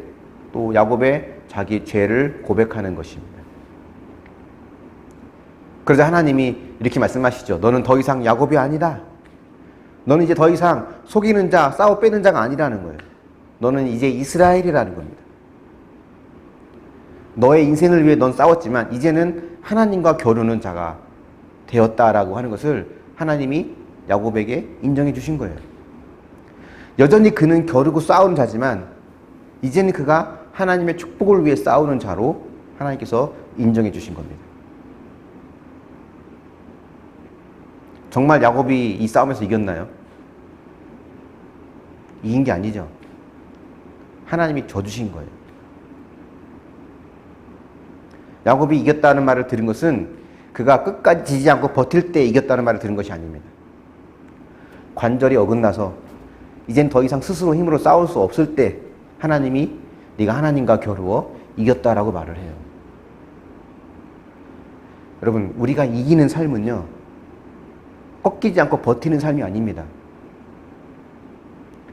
B: 또 야곱의 자기 죄를 고백하는 것입니다. 그러자 하나님이 이렇게 말씀하시죠. 너는 더 이상 야곱이 아니다. 너는 이제 더 이상 속이는 자, 싸워 빼는 자가 아니라는 거예요. 너는 이제 이스라엘이라는 겁니다. 너의 인생을 위해 넌 싸웠지만 이제는 하나님과 겨루는 자가 되었다라고 하는 것을 하나님이 야곱에게 인정해 주신 거예요. 여전히 그는 겨루고 싸우는 자지만 이제는 그가 하나님의 축복을 위해 싸우는 자로 하나님께서 인정해 주신 겁니다. 정말 야곱이 이 싸움에서 이겼나요? 이긴 게 아니죠. 하나님이 져주신 거예요. 야곱이 이겼다는 말을 들은 것은 그가 끝까지 지지 않고 버틸 때 이겼다는 말을 들은 것이 아닙니다. 관절이 어긋나서 이젠 더 이상 스스로 힘으로 싸울 수 없을 때 하나님이 네가 하나님과 겨루어 이겼다라고 말을 해요. 여러분, 우리가 이기는 삶은요, 꺾이지 않고 버티는 삶이 아닙니다.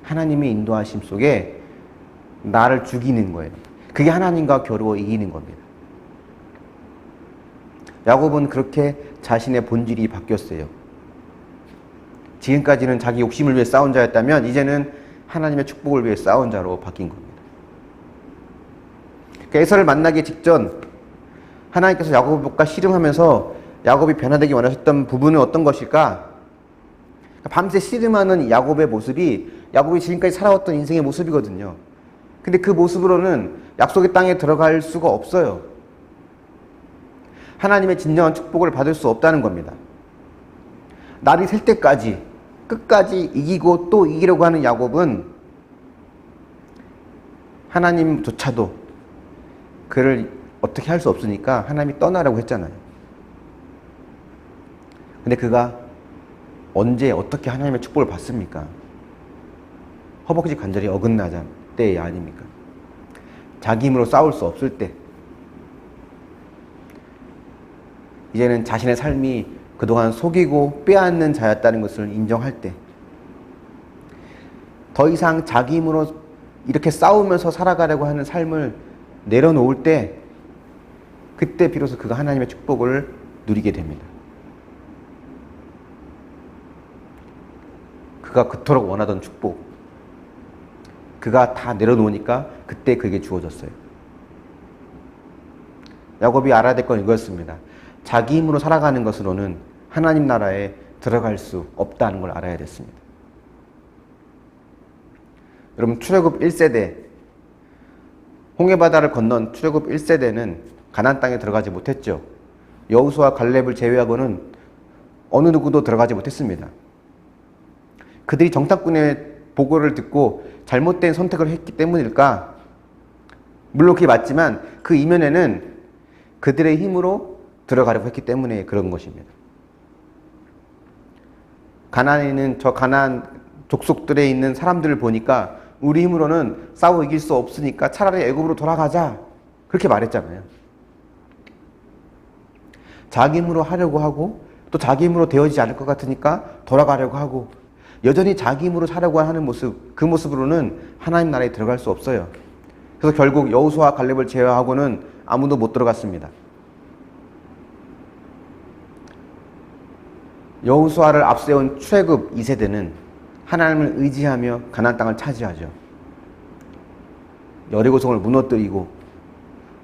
B: 하나님의 인도하심 속에 나를 죽이는 거예요. 그게 하나님과 겨루어 이기는 겁니다. 야곱은 그렇게 자신의 본질이 바뀌었어요. 지금까지는 자기 욕심을 위해 싸운 자였다면 이제는 하나님의 축복을 위해 싸운 자로 바뀐 겁니다. 그러니까 에서를 만나기 직전 하나님께서 야곱과 씨름하면서 야곱이 변화되기 원하셨던 부분은 어떤 것일까? 밤새 씨름하는 야곱의 모습이 야곱이 지금까지 살아왔던 인생의 모습이거든요. 근데 그 모습으로는 약속의 땅에 들어갈 수가 없어요. 하나님의 진정한 축복을 받을 수 없다는 겁니다. 날이 셀 때까지 끝까지 이기고 또 이기려고 하는 야곱은 하나님조차도 그를 어떻게 할 수 없으니까 하나님이 떠나라고 했잖아요. 근데 그가 언제 어떻게 하나님의 축복을 받습니까? 허벅지 관절이 어긋나자 때야 아닙니까? 자기 힘으로 싸울 수 없을 때, 이제는 자신의 삶이 그동안 속이고 빼앗는 자였다는 것을 인정할 때, 더 이상 자기 힘으로 이렇게 싸우면서 살아가려고 하는 삶을 내려놓을 때, 그때 비로소 그가 하나님의 축복을 누리게 됩니다. 그가 그토록 원하던 축복, 그가 다 내려놓으니까 그때 그에게 주어졌어요. 야곱이 알아야 될 건 이거였습니다. 자기 힘으로 살아가는 것으로는 하나님 나라에 들어갈 수 없다는 걸 알아야 됐습니다. 여러분, 출애굽 1세대, 홍해바다를 건넌 출애굽 1세대는 가나안 땅에 들어가지 못했죠. 여호수아 갈렙을 제외하고는 어느 누구도 들어가지 못했습니다. 그들이 정탐꾼의 보고를 듣고 잘못된 선택을 했기 때문일까? 물론 그게 맞지만 그 이면에는 그들의 힘으로 들어가려고 했기 때문에 그런 것입니다. 가나안에는 저 가나안 족속들에 있는 사람들을 보니까 우리 힘으로는 싸워 이길 수 없으니까 차라리 애굽으로 돌아가자, 그렇게 말했잖아요. 자기 힘으로 하려고 하고 또 자기 힘으로 되어지지 않을 것 같으니까 돌아가려고 하고, 여전히 자기 힘으로 살려고 하는 모습, 그 모습으로는 하나님 나라에 들어갈 수 없어요. 그래서 결국 여호수아 갈렙을 제외하고는 아무도 못 들어갔습니다. 여호수아를 앞세운 출애굽 2세대는 하나님을 의지하며 가나안 땅을 차지하죠. 여리고성을 무너뜨리고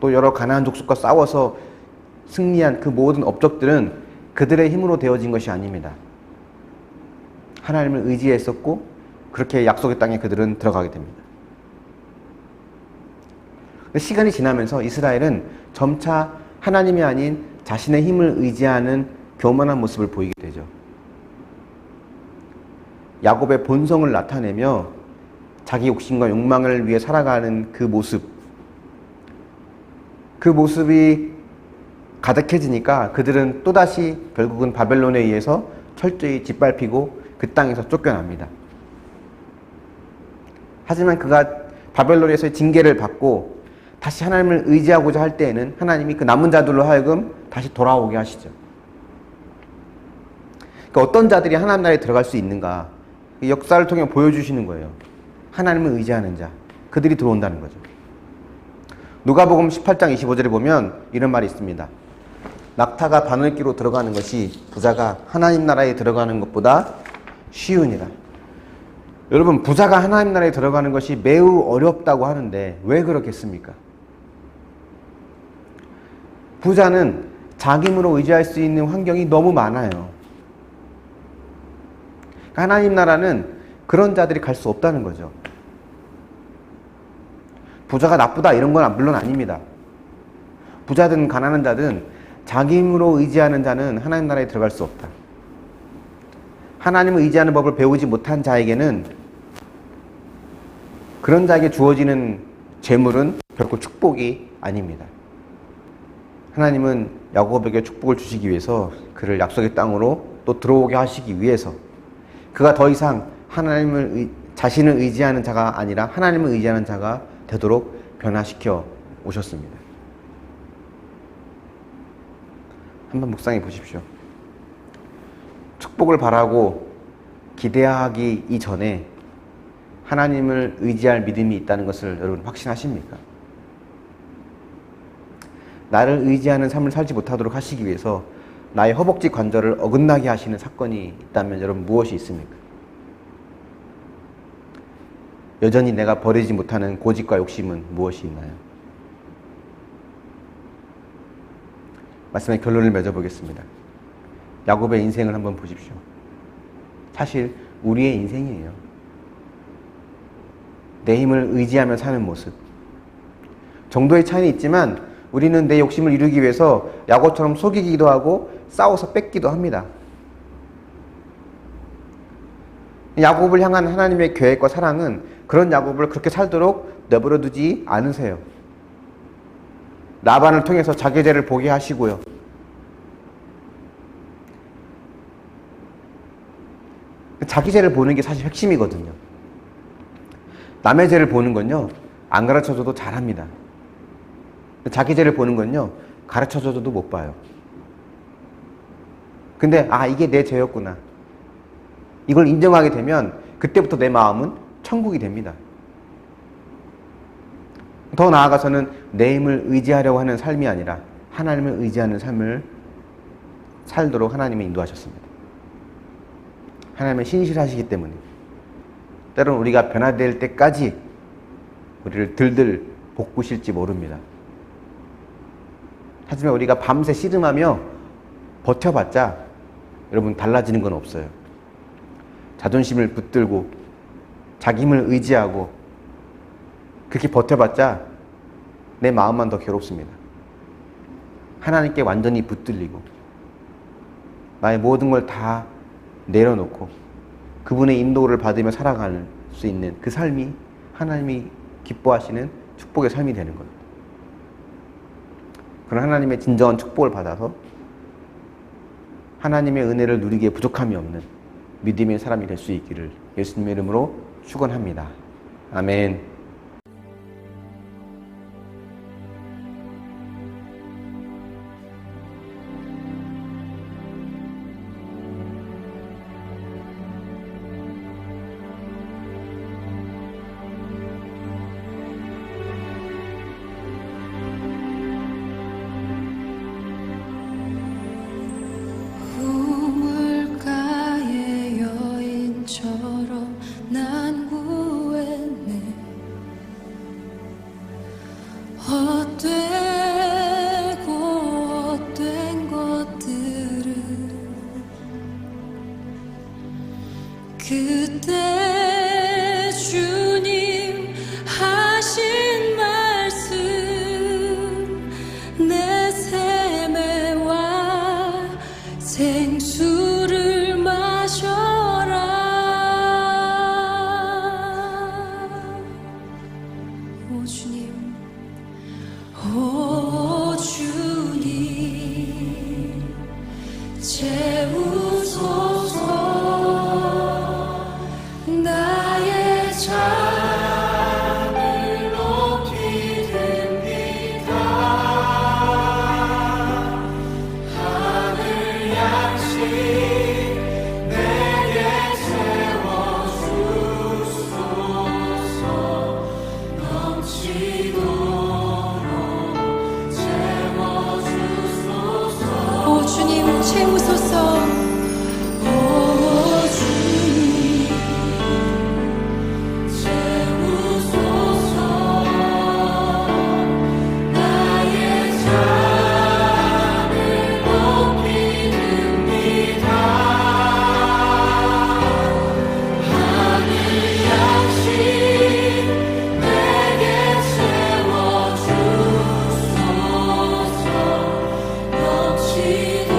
B: 또 여러 가나안 족속과 싸워서 승리한 그 모든 업적들은 그들의 힘으로 되어진 것이 아닙니다. 하나님을 의지했었고 그렇게 약속의 땅에 그들은 들어가게 됩니다. 시간이 지나면서 이스라엘은 점차 하나님이 아닌 자신의 힘을 의지하는 교만한 모습을 보이게 되죠. 야곱의 본성을 나타내며 자기 욕심과 욕망을 위해 살아가는 그 모습이 가득해지니까 그들은 또다시 결국은 바벨론에 의해서 철저히 짓밟히고 그 땅에서 쫓겨납니다. 하지만 그가 바벨론에서의 징계를 받고 다시 하나님을 의지하고자 할 때에는 하나님이 그 남은 자들로 하여금 다시 돌아오게 하시죠. 그러니까 어떤 자들이 하나님 나라에 들어갈 수 있는가, 그 역사를 통해 보여주시는 거예요. 하나님을 의지하는 자, 그들이 들어온다는 거죠. 누가복음 18장 25절에 보면 이런 말이 있습니다. 낙타가 바늘기로 들어가는 것이 부자가 하나님 나라에 들어가는 것보다 쉬우니라. 여러분, 부자가 하나님 나라에 들어가는 것이 매우 어렵다고 하는데 왜 그렇겠습니까? 부자는 자기 힘으로 의지할 수 있는 환경이 너무 많아요. 하나님 나라는 그런 자들이 갈 수 없다는 거죠. 부자가 나쁘다 이런 건 물론 아닙니다. 부자든 가난한 자든 자기 힘으로 의지하는 자는 하나님 나라에 들어갈 수 없다. 하나님을 의지하는 법을 배우지 못한 자에게는, 그런 자에게 주어지는 재물은 결코 축복이 아닙니다. 하나님은 야곱에게 축복을 주시기 위해서 그를 약속의 땅으로 또 들어오게 하시기 위해서 그가 더 이상 자신을 의지하는 자가 아니라 하나님을 의지하는 자가 되도록 변화시켜 오셨습니다. 한번 묵상해 보십시오. 축복을 바라고 기대하기 이전에 하나님을 의지할 믿음이 있다는 것을 여러분 확신하십니까? 나를 의지하는 삶을 살지 못하도록 하시기 위해서 나의 허벅지 관절을 어긋나게 하시는 사건이 있다면 여러분 무엇이 있습니까? 여전히 내가 버리지 못하는 고집과 욕심은 무엇이 있나요? 말씀의 결론을 맺어보겠습니다. 야곱의 인생을 한번 보십시오. 사실 우리의 인생이에요. 내 힘을 의지하며 사는 모습. 정도의 차이는 있지만 우리는 내 욕심을 이루기 위해서 야곱처럼 속이기도 하고 싸워서 뺏기도 합니다. 야곱을 향한 하나님의 계획과 사랑은 그런 야곱을 그렇게 살도록 내버려 두지 않으세요. 라반을 통해서 자기 죄를 보게 하시고요. 자기 죄를 보는 게 사실 핵심이거든요. 남의 죄를 보는 건요, 안 가르쳐줘도 잘합니다. 자기 죄를 보는 건요, 가르쳐줘도 못 봐요. 근데 이게 내 죄였구나, 이걸 인정하게 되면 그때부터 내 마음은 천국이 됩니다. 더 나아가서는 내 힘을 의지하려고 하는 삶이 아니라 하나님을 의지하는 삶을 살도록 하나님이 인도하셨습니다. 하나님은 신실하시기 때문에 때로는 우리가 변화될 때까지 우리를 들들 볶으실지 모릅니다. 하지만 우리가 밤새 씨름하며 버텨봤자 여러분 달라지는 건 없어요. 자존심을 붙들고 자기 힘을 의지하고 그렇게 버텨봤자 내 마음만 더 괴롭습니다. 하나님께 완전히 붙들리고 나의 모든 걸 다 내려놓고 그분의 인도를 받으며 살아갈 수 있는 그 삶이 하나님이 기뻐하시는 축복의 삶이 되는 겁니다. 그런 하나님의 진정한 축복을 받아서 하나님의 은혜를 누리기에 부족함이 없는 믿음의 사람이 될 수 있기를 예수님의 이름으로 축원합니다. 아멘.
C: 우물가의 여인처럼 난 구했네. 그때 주님 하신 말씀 내 샘에와 생수를 마셔라. 오 주님, 오 주님 채우소서. 나의 잠을 높이 듭니다. 하늘 양식 내게 채워주소서. 넘치도록 채워주소서. 오 주님 채우소서. 오 주님 채우소서. 나의 잠을 높이 듭니다. 하늘 양식 내게 채워주소서. 넘치도록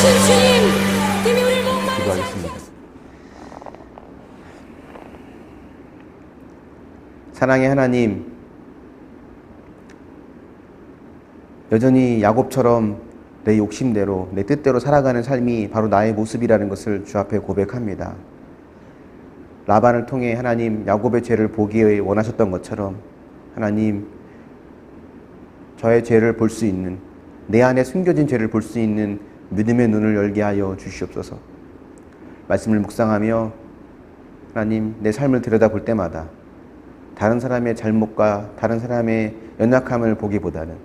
D: 살아계신 주님, 이미 우리를 목마르게
B: 기도하겠습니다. 사랑의 하나님, 여전히 야곱처럼 내 욕심대로, 내 뜻대로 살아가는 삶이 바로 나의 모습이라는 것을 주 앞에 고백합니다. 라반을 통해 하나님 야곱의 죄를 보기 원하셨던 것처럼 하나님 저의 죄를 볼 수 있는, 내 안에 숨겨진 죄를 볼 수 있는 믿음의 눈을 열게 하여 주시옵소서. 말씀을 묵상하며 하나님 내 삶을 들여다볼 때마다 다른 사람의 잘못과 다른 사람의 연약함을 보기보다는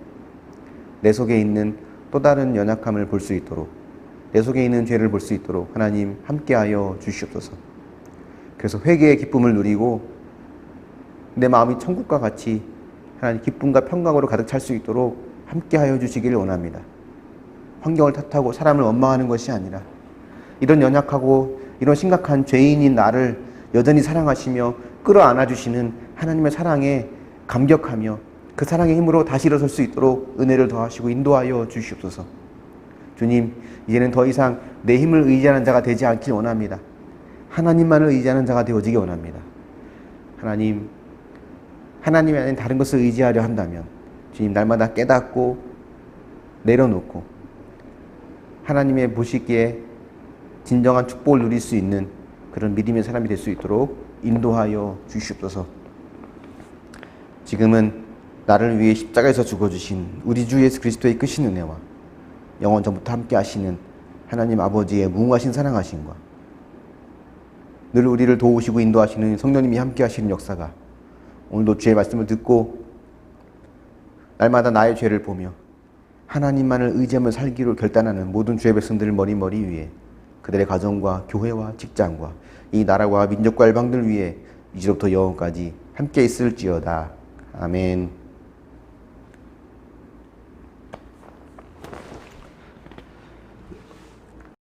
B: 내 속에 있는 또 다른 연약함을 볼 수 있도록, 내 속에 있는 죄를 볼 수 있도록 하나님 함께하여 주시옵소서. 그래서 회개의 기쁨을 누리고 내 마음이 천국과 같이 하나님 기쁨과 평강으로 가득 찰 수 있도록 함께하여 주시기를 원합니다. 환경을 탓하고 사람을 원망하는 것이 아니라 이런 연약하고 이런 심각한 죄인인 나를 여전히 사랑하시며 끌어안아 주시는 하나님의 사랑에 감격하며 그 사랑의 힘으로 다시 일어설 수 있도록 은혜를 더하시고 인도하여 주시옵소서. 주님, 이제는 더 이상 내 힘을 의지하는 자가 되지 않길 원합니다. 하나님만을 의지하는 자가 되어지기 원합니다. 하나님, 하나님이 아닌 다른 것을 의지하려 한다면 주님 날마다 깨닫고 내려놓고 하나님의 보시기에 진정한 축복을 누릴 수 있는 그런 믿음의 사람이 될 수 있도록 인도하여 주시옵소서. 지금은 나를 위해 십자가에서 죽어주신 우리 주 예수 그리스도의 크신 은혜와 영원 전부터 함께 하시는 하나님 아버지의 무궁하신 사랑하심과 늘 우리를 도우시고 인도하시는 성령님이 함께 하시는 역사가 오늘도 주의 말씀을 듣고 날마다 나의 죄를 보며 하나님만을 의지하며 살기로 결단하는 모든 주의 백성들을 머리 위에 그들의 가정과 교회와 직장과 이 나라와 민족과 열방들 위에 이제부터 영원까지 함께 있을지어다. 아멘.